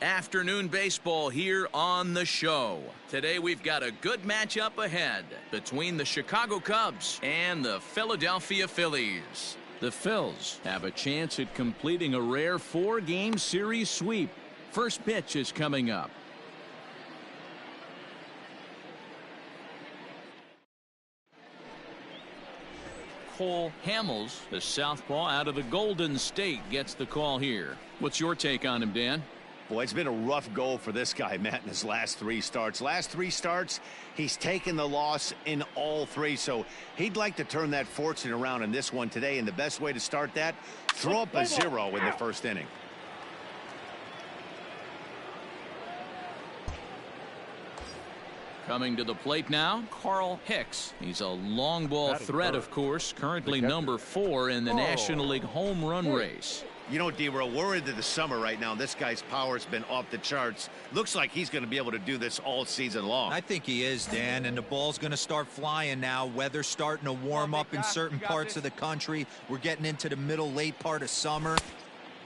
Afternoon baseball here on the show. Today we've got a good matchup ahead between the Chicago Cubs and the Philadelphia Phillies. The Phils have a chance at completing a rare 4-game series sweep. First pitch is coming up. Cole Hamels, the southpaw out of the Golden State, gets the call here. What's your take on him, Dan? Boy, it's been a rough go for this guy, Matt, in his last 3 starts. Last 3 starts, he's taken the loss in all 3, so he'd like to turn that fortune around in this one today, and the best way to start that, throw up a 0 in the first inning. Coming to the plate now, Carl Hicks. He's a long ball threat, of course, currently number 4 in the National League home run race. You know, D-Roll, we're into the summer right now. This guy's power has been off the charts. Looks like he's going to be able to do this all season long. I think he is, Dan, and the ball's going to start flying now. Weather's starting to warm up in certain parts of the country. We're getting into the middle, late part of summer.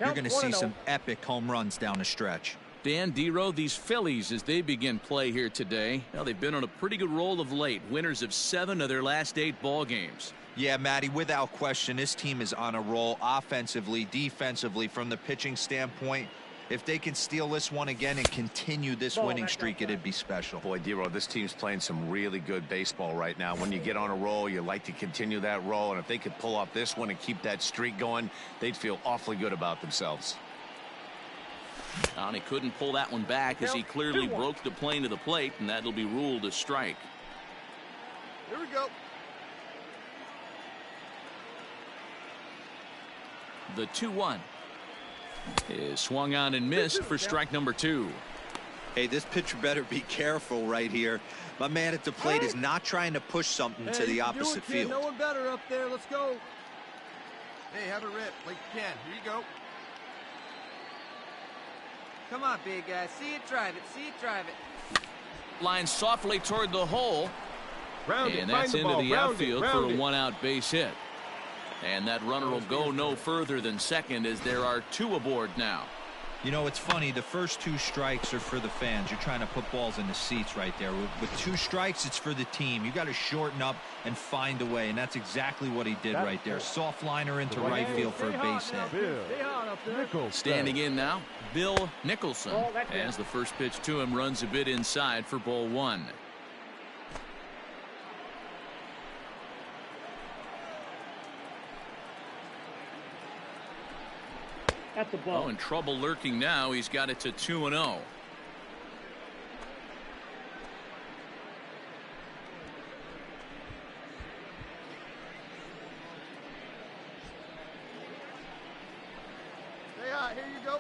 You're going to see some epic home runs down the stretch. Dan, D-Row, these Phillies, as they begin play here today, well, they've been on a pretty good roll of late. Winners of 7 of their last 8 ball games. Yeah, Matty, without question, this team is on a roll offensively, defensively, from the pitching standpoint. If they can steal this one again and continue this winning streak, it'd be special. Boy, D-Row, this team's playing some really good baseball right now. When you get on a roll, you like to continue that roll, and if they could pull off this one and keep that streak going, they'd feel awfully good about themselves. And he couldn't pull that one back as he clearly broke the plane to the plate, and that'll be ruled a strike. Here we go. The 2-1 is swung on and missed for strike number 2. Hey, this pitcher better be careful right here. My man at the plate is not trying to push something to the opposite field. No one better up there. Let's go. Hey, have a rip like you can. Here you go. Come on, big guy. See it, drive it. See it, drive it. Line softly toward the hole. And that's into the outfield for a 1-out base hit. And that runner will go no further than second as there are 2 aboard now. You know, it's funny. The first 2 strikes are for the fans. You're trying to put balls in the seats right there. With 2 strikes, it's for the team. You got to shorten up and find a way, and that's exactly what he did right there. Soft liner into right field for a base hit. Standing in now, Bill Nicholson, as the first pitch to him runs a bit inside for ball 1. That's the ball. Oh, in trouble lurking now. He's got it to 2-0. Stay hot. Here you go.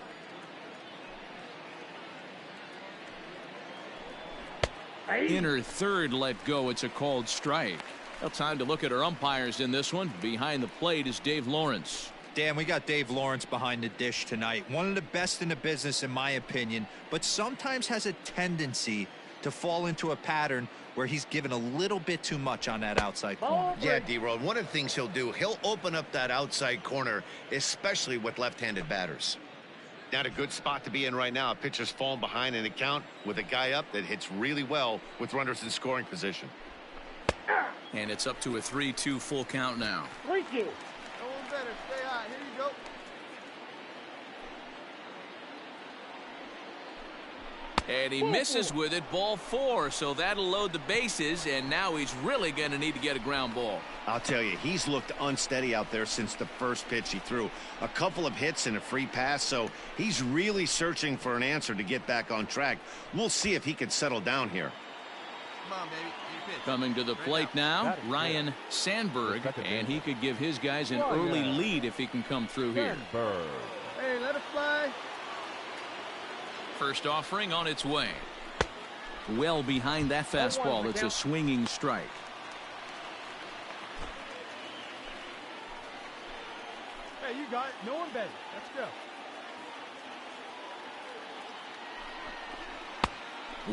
Inner third let go. It's a called strike. Well, time to look at our umpires in this one. Behind the plate is Dave Lawrence. Dan, we got Dave Lawrence behind the dish tonight. One of the best in the business, in my opinion, but sometimes has a tendency to fall into a pattern where he's given a little bit too much on that outside corner. Yeah, D-Road, one of the things he'll do, he'll open up that outside corner, especially with left-handed batters. Not a good spot to be in right now. A pitcher's falling behind in the count with a guy up that hits really well with runners in scoring position. And it's up to a 3-2 full count now. Thank you. No one better. Stay hot. Here you go. And he misses with it, ball 4, so that'll load the bases, and now he's really going to need to get a ground ball. I'll tell you, he's looked unsteady out there since the first pitch he threw. A couple of hits and a free pass, so he's really searching for an answer to get back on track. We'll see if he can settle down here. Come on, baby. Coming to the plate now, Ryan Sandberg, and he could give his guys an early lead if he can come through here. Hey, let it fly. First offering on its way. Well behind that fastball. It's a swinging strike. Hey, you got it. No one better. Let's go.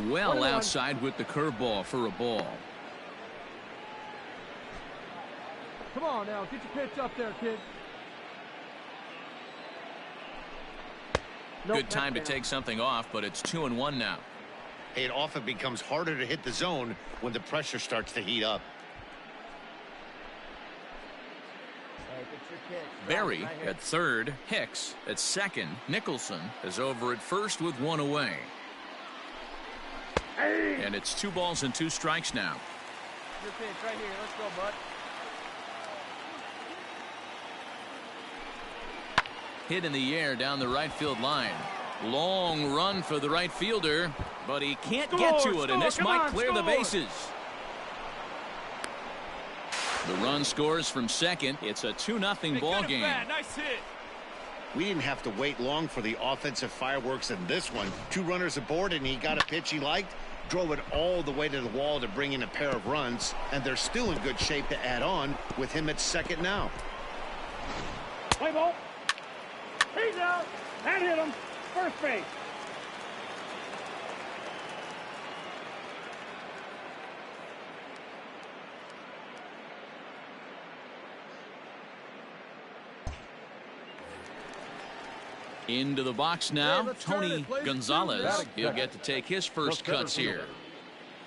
Well outside with the curveball for a ball. Come on now. Get your pitch up there, kid. Good time to take something off, but it's 2-1 now. It often becomes harder to hit the zone when the pressure starts to heat up. Berry at third, Hicks at second. Nicholson is over at first with one away. And it's 2 balls and 2 strikes now. Your pitch right here. Let's go, bud. Hit in the air down the right field line. Long run for the right fielder, but he can't get to it, and this might clear the bases. The run scores from second. It's a 2-0 ball game. Nice hit. We didn't have to wait long for the offensive fireworks in this one. 2 runners aboard, and he got a pitch he liked, drove it all the way to the wall to bring in a pair of runs, and they're still in good shape to add on with him at second now. Play ball. He's out. That hit him. First base. Into the box now, let's turn Tony it, play the Gonzalez. two. He'll get to take his first cuts here.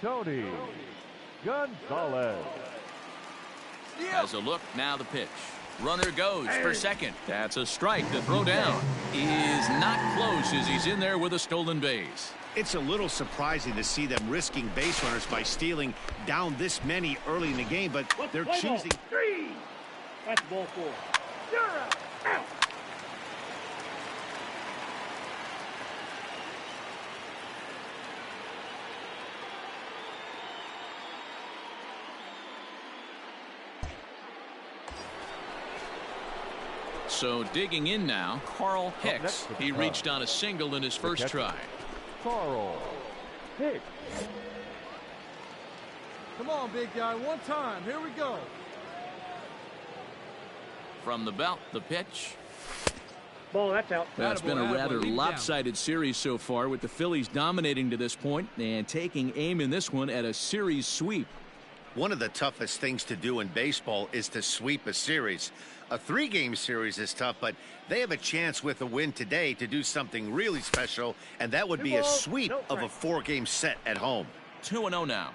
Tony Gonzalez. Has a look, now the pitch. Runner goes for second. That's a strike. The throw down is not close as he's in there with a stolen base. It's a little surprising to see them risking base runners by stealing down this many early in the game, but they're choosing. 3. That's ball 4. You're out. Out. So digging in now, Carl Hicks. He reached on a single in his first try. Carl Hicks. Come on, big guy. One time. Here we go. From the belt, the pitch. Ball, that's out. That's been a rather lopsided series so far, with the Phillies dominating to this point and taking aim in this one at a series sweep. One of the toughest things to do in baseball is to sweep a series. A 3-game series is tough, but they have a chance with a win today to do something really special, and that would be a sweep of a 4-game set at home. 2-0 now.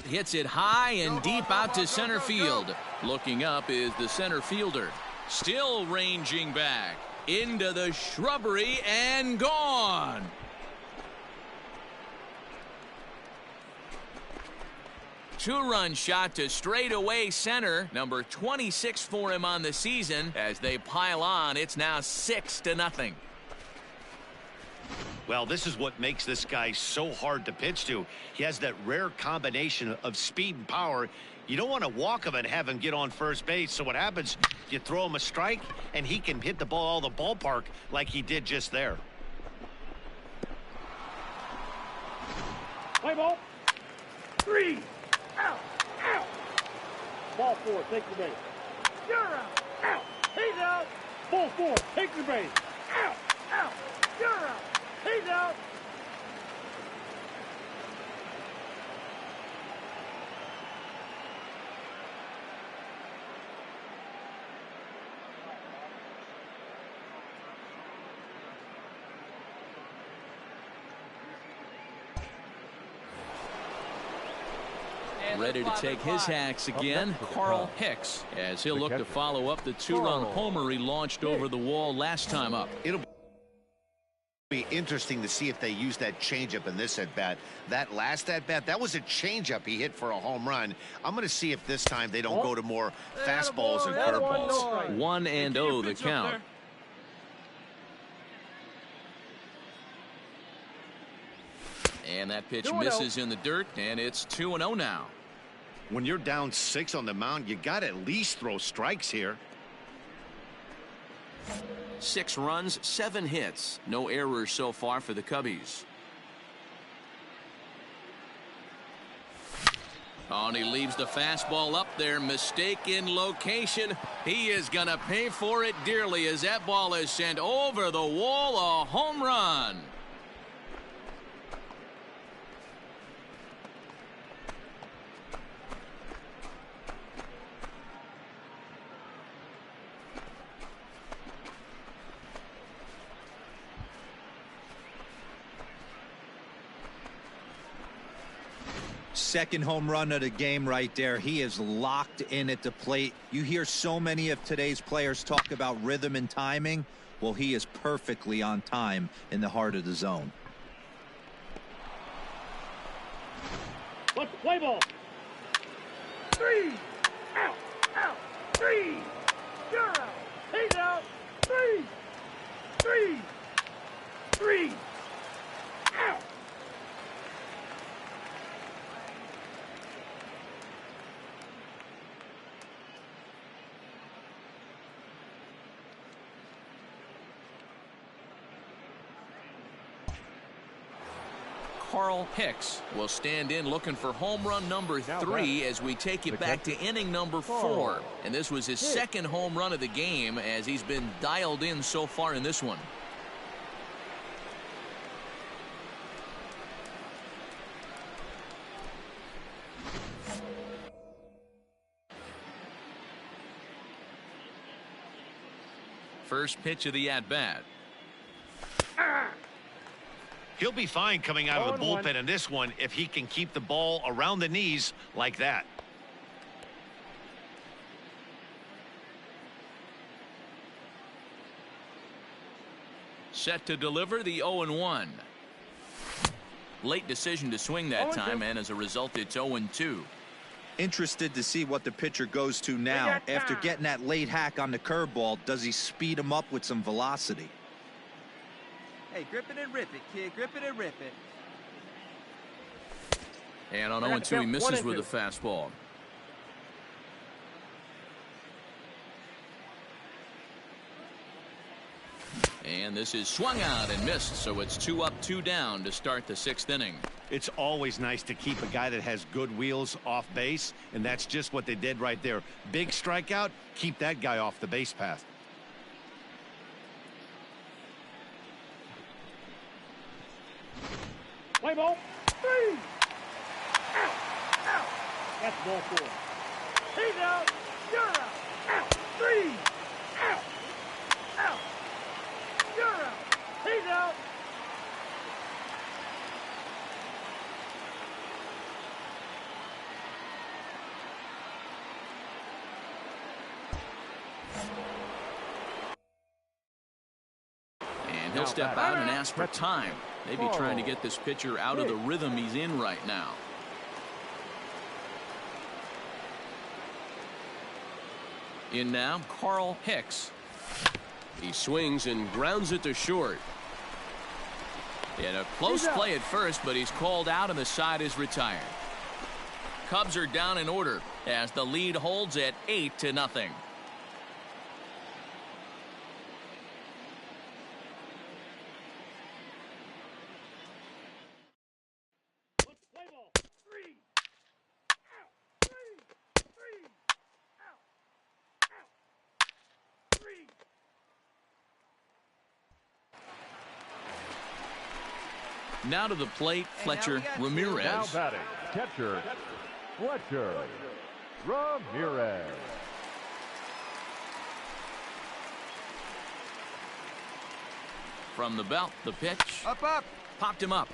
Hits it high and deep out to center field. Looking up is the center fielder. Still ranging back into the shrubbery and gone. Two-run shot to straightaway center. Number 26 for him on the season. As they pile on, it's now 6-0. Well, this is what makes this guy so hard to pitch to. He has that rare combination of speed and power. You don't want to walk him and have him get on first base. So what happens, you throw him a strike, and he can hit the ball all the ballpark like he did just there. Play ball. 3. Out. Out. Ball 4. Take the base. You're out. Out. He's out. Ball 4. Take the base. Out. Out. You're out. He's out. Ready to take his hacks again, Carl Hicks, as he'll look to follow up the 2-run homer he launched over the wall last time up. It'll be interesting to see if they use that changeup in this at-bat. That last at-bat, that was a changeup he hit for a home run. I'm going to see if this time they don't go to more fastballs and curveballs. 1-0 the count. And that pitch misses in the dirt, and it's 2-0 now. When you're down 6 on the mound, you got to at least throw strikes here. 6 runs, 7 hits. No errors so far for the Cubbies. Oh, and he leaves the fastball up there. Mistake in location. He is going to pay for it dearly as that ball is sent over the wall. A home run. second home run of the game right there. He is locked in at the plate. You hear so many of today's players talk about rhythm and timing. Well, he is perfectly on time in the heart of the zone. Let's play ball. 3. Out. Out. 3. You're out. He's out. 3. 3. 3. Out. Carl Hicks will stand in looking for home run number 3 as we take it back to inning number 4. And this was his second home run of the game as he's been dialed in so far in this one. First pitch of the at-bat. He'll be fine coming out of the bullpen in this one if he can keep the ball around the knees like that. Set to deliver the 0-1. Late decision to swing that time, and as a result, it's 0-2. Interested to see what the pitcher goes to now. After getting that late hack on the curveball, does he speed him up with some velocity? Hey, grip it and rip it, kid. Grip it and rip it. And on 0-2, he misses with a fastball. And this is swung out and missed, so it's 2 up, 2 down to start the 6th inning. It's always nice to keep a guy that has good wheels off base, and that's just what they did right there. Big strikeout, keep that guy off the base path. Play ball. 3. Out. Out. That's ball 4. He's out. You're out. Out. 3. Out. Out. You're out. He's out. And he'll step out and ask for time. Maybe trying to get this pitcher out of the rhythm he's in right now. In now, Carl Hicks. He swings and grounds it to short. And a close play at first, but he's called out and the side is retired. Cubs are down in order as the lead holds at 8-0. Now to the plate, Fletcher Ramirez. Now batting, catcher, Fletcher Ramirez. From the belt, the pitch. Up, up. Popped him up.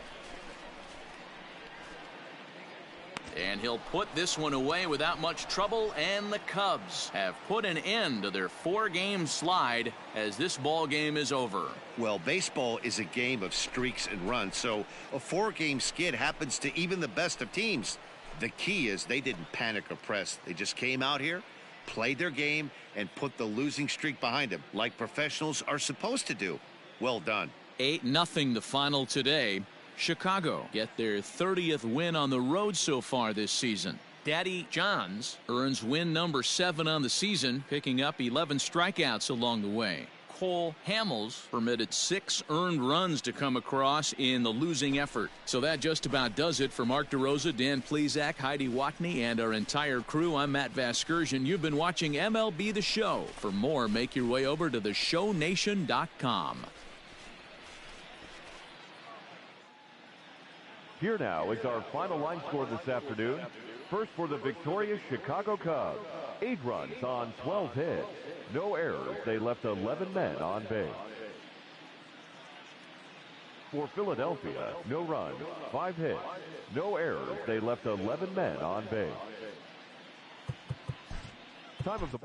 And he'll put this one away without much trouble, and the Cubs have put an end to their 4-game slide as this ball game is over. Well, baseball is a game of streaks and runs, so a 4-game skid happens to even the best of teams. The key is they didn't panic or press. They just came out here, played their game, and put the losing streak behind them, like professionals are supposed to do. Well done. 8-0 the final today. Chicago get their 30th win on the road so far this season. Daddy Johns earns win number 7 on the season, picking up 11 strikeouts along the way. Cole Hamels permitted 6 earned runs to come across in the losing effort. So that just about does it for Mark DeRosa, Dan Plesac, Heidi Watney, and our entire crew. I'm Matt Vasgersian. You've been watching MLB The Show. For more, make your way over to theshownation.com. Here now is our final line score this afternoon. First for the victorious Chicago Cubs. 8 runs on 12 hits. No errors. They left 11 men on base. For Philadelphia, no runs, 5 hits. No errors. They left 11 men on base. Time of the